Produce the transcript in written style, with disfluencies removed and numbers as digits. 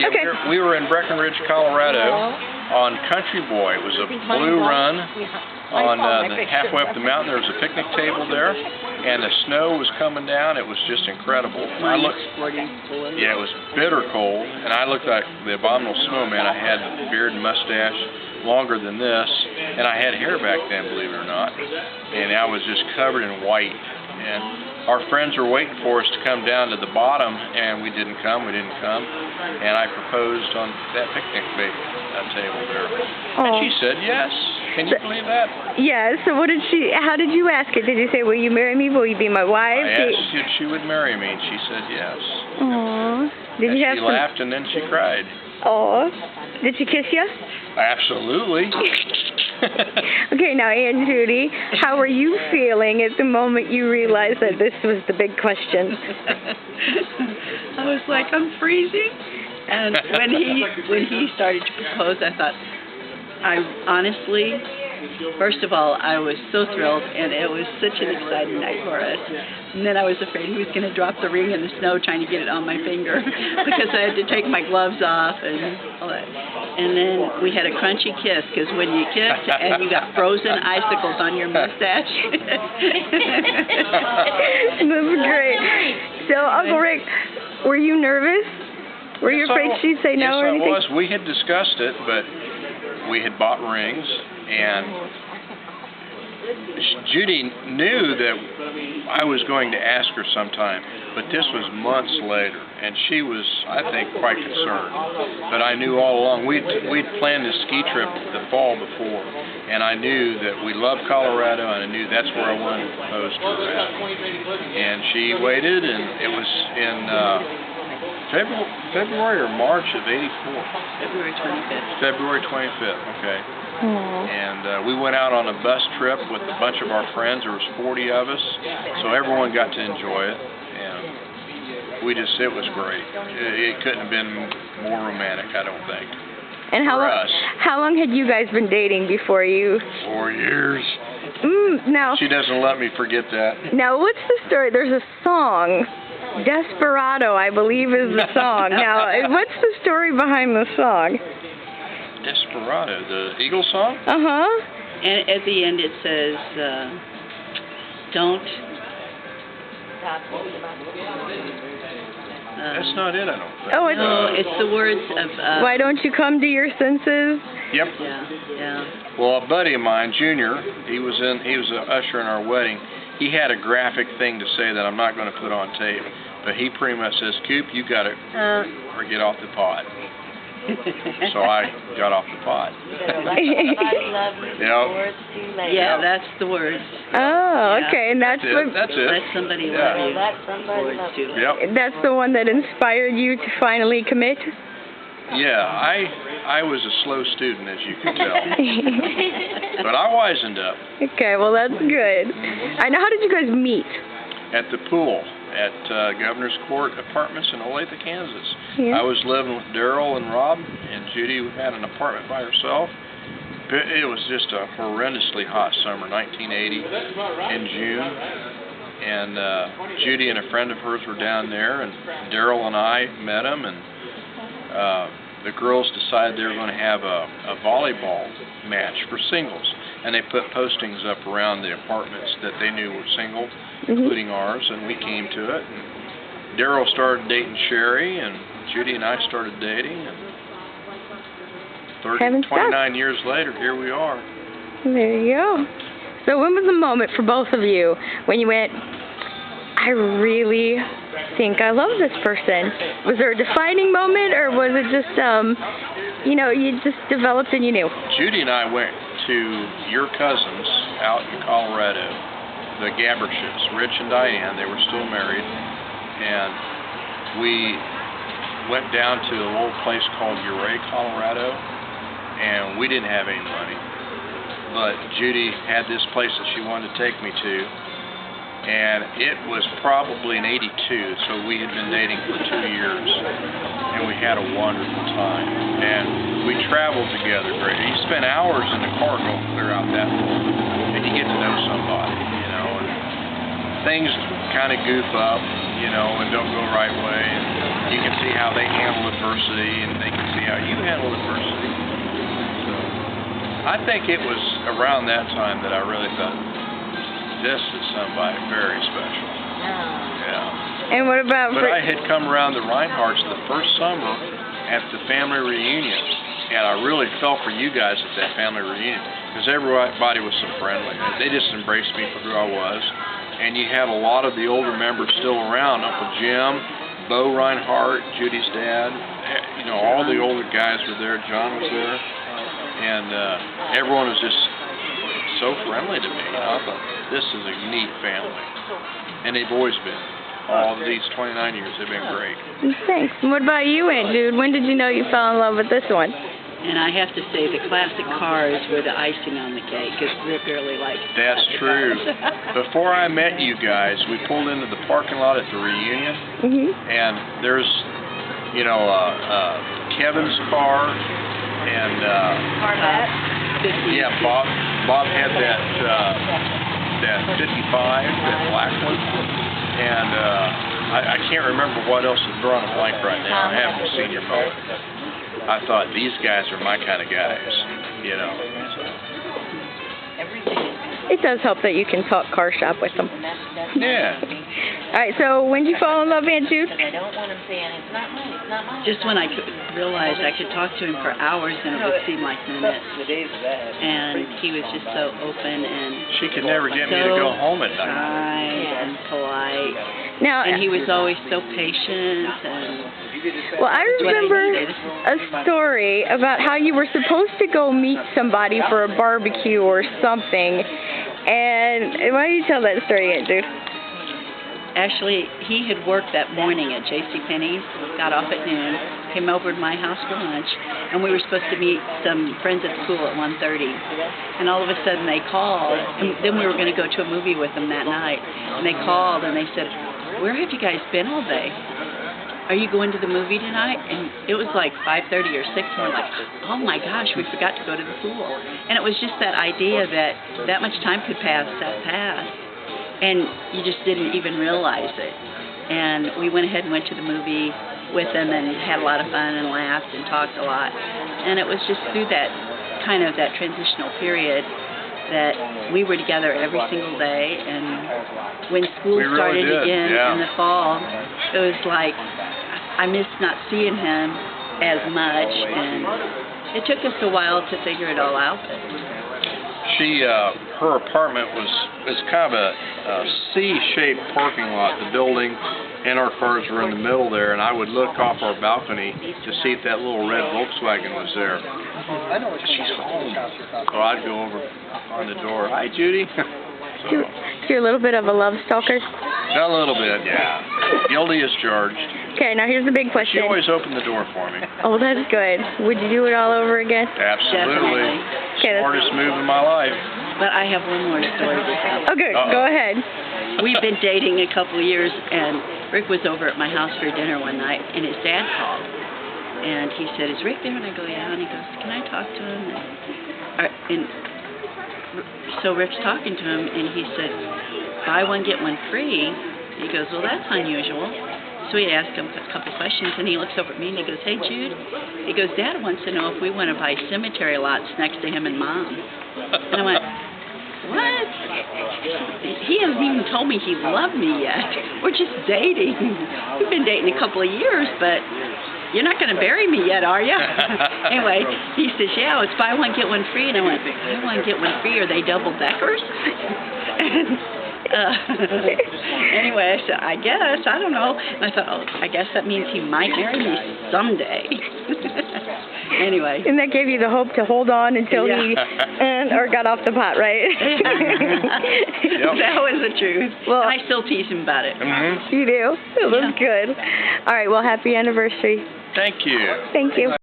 Yeah, Okay. we were in Breckenridge, Colorado, on Country Boy. It was a blue run on halfway up the mountain. There was a picnic table there, and the snow was coming down. It was just incredible. Yeah, it was bitter cold, and I looked like the abominable snowman. I had a beard and mustache longer than this, and I had hair back then, believe it or not, and I was just covered in white. And our friends were waiting for us to come down to the bottom, and we didn't come, and I proposed on that picnic table there. Oh. And she said yes. Can you believe that? Yeah, so how did you ask it? Did you say, will you marry me? Will you be my wife? I asked if she would marry me, and she said yes. Aww. Did you have she laughed, and then she cried. Aw. Did she kiss you? Absolutely. Okay, now, Aunt Judy, how were you feeling at the moment you realized that this was the big question? I was like, I'm freezing. And when he started to propose, I thought, honestly, first of all, I was so thrilled, and it was such an exciting night for us. And then I was afraid he was going to drop the ring in the snow trying to get it on my finger because I had to take my gloves off and all that. And then we had a crunchy kiss because when you kissed and you got frozen icicles on your mustache. That's great. So, Uncle Rick, were you nervous? Were you afraid she'd say no or anything? Yes, I was. We had discussed it, but we had bought rings, and Judy knew that I was going to ask her sometime, but this was months later, and she was, I think, quite concerned. But I knew all along. We'd planned this ski trip the fall before, and I knew that we loved Colorado, and I knew that's where I wanted to propose to her at. And she waited, and it was in February or March of '84. February 25th. February 25th, okay. Aww. And we went out on a bus trip with a bunch of our friends. There was 40 of us, so everyone got to enjoy it. And it was great. It couldn't have been more romantic, I don't think. And how long had you guys been dating before you? 4 years. Now. She doesn't let me forget that. Now, what's the story? There's a song. Desperado, I believe, is the song. Now, what's the story behind the song? Desperado, the Eagles song? Uh-huh. And at the end it says, don't... That's not it, I don't think. Oh, it's the words of... why don't you come to your senses? Yep. Yeah. Well, a buddy of mine, Junior, he was an usher in our wedding. He had a graphic thing to say that I'm not going to put on tape, but he pretty much says, "Coop, you got to or get off the pot." So I got off the pot. Yeah, that's the words. Oh, okay, and that's it. That's it. Let somebody love you. Words too. Yep. That's the one that inspired you to finally commit? Yeah, I was a slow student, as you can tell. But I wisened up. Okay, well, that's good. I know. How did you guys meet? At the pool at Governor's Court Apartments in Olathe, Kansas. Yeah. I was living with Daryl and Rob, and Judy had an apartment by herself. It was just a horrendously hot summer, 1980, in June. And Judy and a friend of hers were down there, and Daryl and I met them, and the girls decided they were going to have a volleyball match for singles, and they put postings up around the apartments that they knew were single, including ours, and we came to it. And Daryl started dating Sherry, and Judy and I started dating, and 29 years later, here we are. There you go. So when was the moment for both of you when you went, I really think I love this person? Was there a defining moment, or was it just, you just developed and you knew? Judy and I went to your cousins out in Colorado, the Gaberships, Rich and Diane. They were still married, and we went down to a little place called Ouray, Colorado, and we didn't have any money. But Judy had this place that she wanted to take me to, and it was probably in '82, so we had been dating for 2 years, and we had a wonderful time. And we traveled together great. You spent hours in the car going clear out that road, and you get to know somebody, and things kind of goof up. and don't go the right way. And you can see how they handle adversity, and they can see how you handle adversity. So I think it was around that time that I really thought, this is somebody very special. Yeah. And what about... But I had come around the Reinhardts the first summer at the family reunion, and I really felt for you guys at that family reunion, because everybody was so friendly. They just embraced me for who I was. And you had a lot of the older members still around. Uncle Jim, Bo Reinhardt, Judy's dad, all the older guys were there. John was there. And everyone was just so friendly to me. I thought, this is a neat family. And they've always been. All these 29 years, they've been great. Thanks. And what about you, Aunt Jude? When did you know you fell in love with this one? And I have to say, the classic cars were the icing on the cake, because Rick really liked it. That's true. Before I met you guys, we pulled into the parking lot at the reunion, and there's, Kevin's car, and Bob had that 55, that black one, and I can't remember what else is drawing a blank right now. I haven't seen your phone. I thought, these guys are my kind of guys, So. It does help that you can talk car shop with them. Yeah. All right, so when did you fall in love, Aunt Jude? Just when I realized I could talk to him for hours and it would seem like minutes. And he was just so open and she could never get me to go home at night. Kind and polite. Now, and he was always so patient and... Well, I remember a story about how you were supposed to go meet somebody for a barbecue or something. And why don't you tell that story, Aunt Jude? Actually, he had worked that morning at JCPenney's, got off at noon, came over to my house for lunch, and we were supposed to meet some friends at school at 1:30. And all of a sudden they called, and then we were going to go to a movie with them that night. And they called and they said, "Where have you guys been all day? Are you going to the movie tonight?" And it was like 5:30 or 6, and we're like, oh my gosh, we forgot to go to the pool. And it was just that idea that much time could pass that fast, and you just didn't even realize it. And we went ahead and went to the movie with them and had a lot of fun and laughed and talked a lot. And it was just through that kind of that transitional period that we were together every single day. And when school started again in the fall, it was like I missed not seeing him as much, and it took us a while to figure it all out. Her apartment was kind of a C-shaped parking lot. The building and our cars were in the middle there, and I would look off our balcony to see if that little red Volkswagen was there. She's home. So I'd go over on the door. Hi, Judy. So you're a little bit of a love stalker? A little bit, yeah. Guilty as charged. Okay, now here's the big question. She always opened the door for me. Oh, that's good. Would you do it all over again? Absolutely. Okay, smartest move in my life. But I have one more story to tell. Okay, go ahead. We've been dating a couple of years, and Rick was over at my house for dinner one night, and his dad called. And he said, "Is Rick there?" And I go, "Yeah." And he goes, "Can I talk to him?" And so Rick's talking to him, and he said, "Buy one, get one free." He goes, "Well, that's unusual." So he asked him a couple questions, and he looks over at me, and he goes, "Hey, Jude." He goes, "Dad wants to know if we want to buy cemetery lots next to him and Mom." And I went, "What?" He hasn't even told me he loved me yet. We're just dating. We've been dating a couple of years, but you're not going to bury me yet, are you? Anyway, he says, "Yeah, it's buy one, get one free." And I went, "Buy one, get one free? Are they double-deckers?" Anyway, I said, "I guess. I don't know." And I thought, oh, I guess that means he might marry me someday. Anyway. And that gave you the hope to hold on until he or got off the pot, right? Yep. That was the truth. Well, I still tease him about it. You do? It was good. All right, well, happy anniversary. Thank you. Thank you.